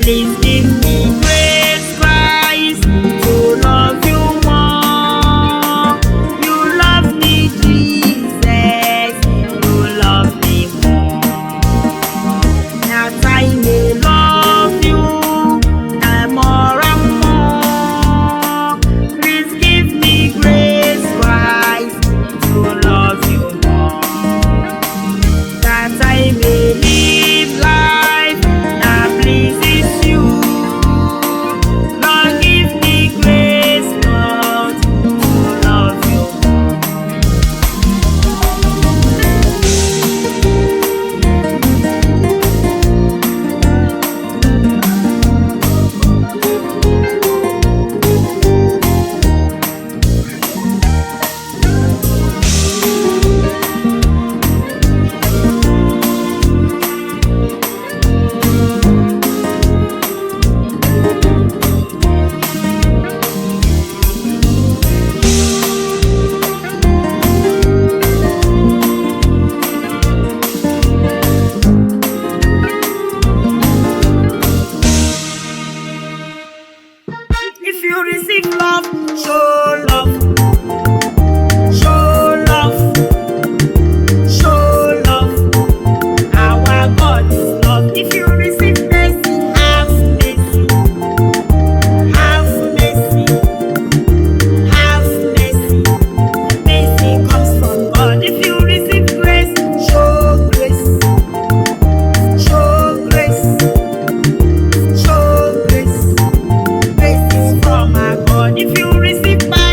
Please give me grace, Christ, to love you more. You love me, Jesus, you love me more. That I may love you more and more. Please give me grace, Christ, to love you more. That I may live life that pleases you. Lord, give me grace, Lord, to love you If you receive love, show love, show love, show love. Our God is love. If you receive mercy, have mercy, have mercy, have mercy. Mercy comes from God. If you receive grace, show grace, show grace, show grace. Grace is from our God. If you receive power,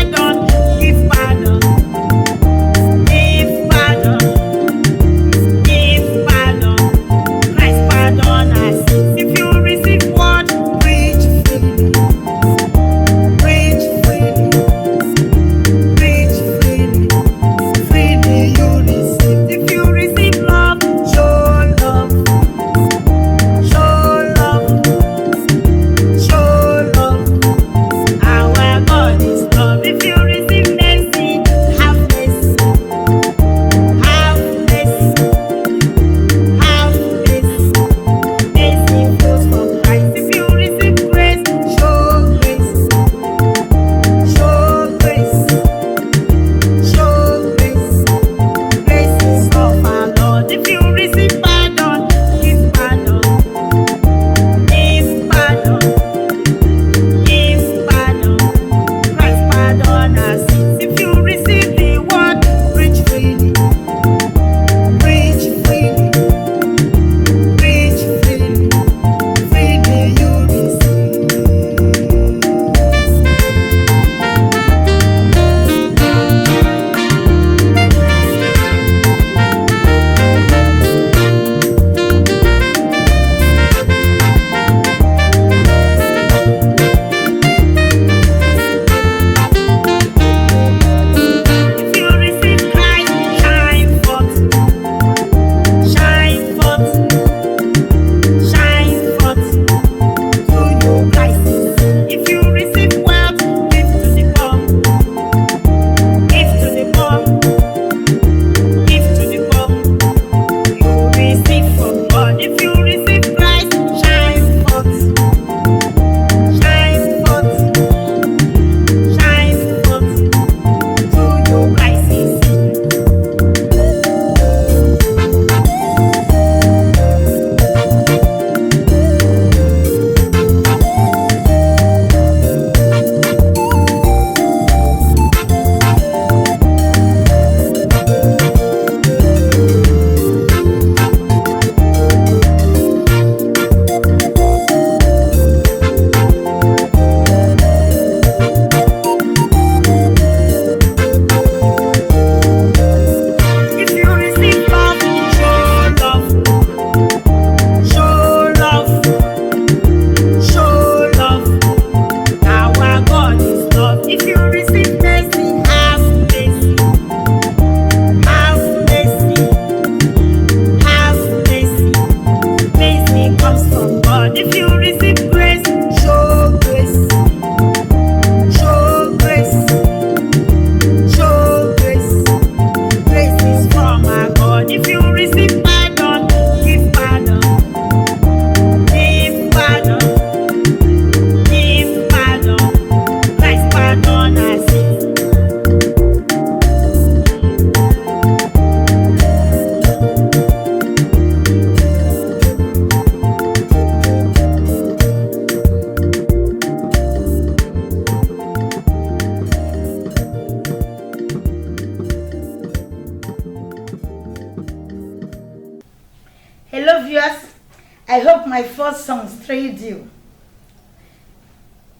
God's songs thrilled you,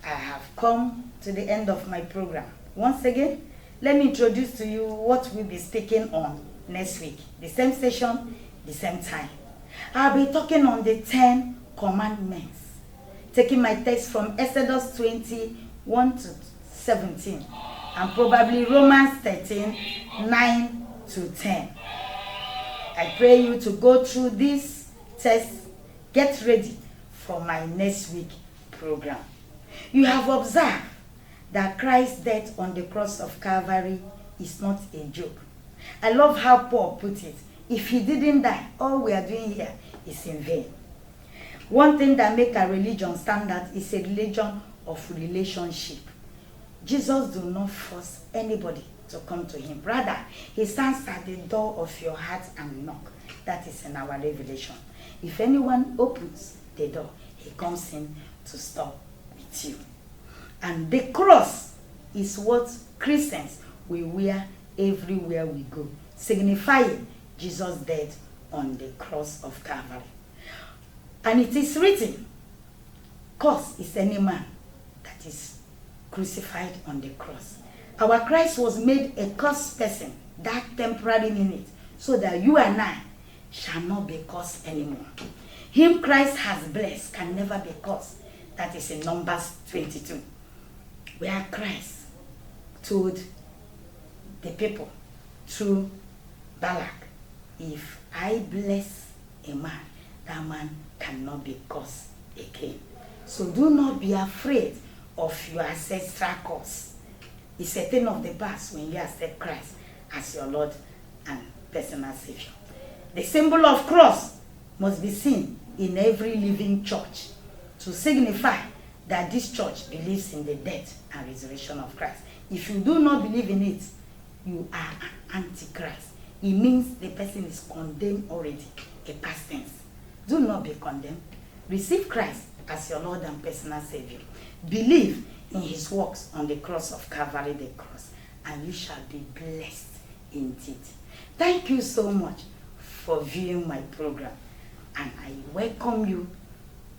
I have come to the end of my program. Once again, let me introduce to you what we'll be speaking on next week. The same session, the same time. I'll be talking on the 10 commandments, taking my text from Exodus 21 to 17 and probably Romans 13, 9 to 10. I pray you to go through this text. Get ready for my next week program. You have observed that Christ's death on the cross of Calvary is not a joke. I love how Paul put it. If he didn't die, all we are doing here is in vain. One thing that makes a religion stand out is a religion of relationship. Jesus does not force anybody to come to him. Rather, he stands at the door of your heart and knock. That is in our revelation. If anyone opens the door, he comes in to stop with you. And the cross is what Christians will wear everywhere we go, signifying Jesus' death on the cross of Calvary. And it is written, "Cursed is any man that is crucified on the cross." Our Christ was made a cursed person, that temporary minute, so that you and I shall not be cursed anymore. Him Christ has blessed can never be cursed. That is in Numbers 22, where Christ told the people through Balak, if I bless a man, that man cannot be cursed again. So do not be afraid of your ancestral curse. It's a thing of the past when you accept Christ as your Lord and personal Savior. The symbol of cross must be seen in every living church to signify that this church believes in the death and resurrection of Christ. If you do not believe in it, you are an antichrist. It means the person is condemned already, a past tense. Do not be condemned. Receive Christ as your Lord and personal Savior. Believe in his works on the cross of Calvary, the cross, and you shall be blessed indeed. Thank you so much for viewing my program, and I welcome you,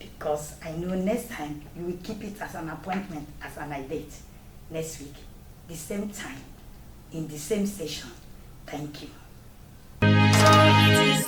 because I know next time you will keep it as an appointment, as an date. Next week, the same time, in the same session. Thank you. So it is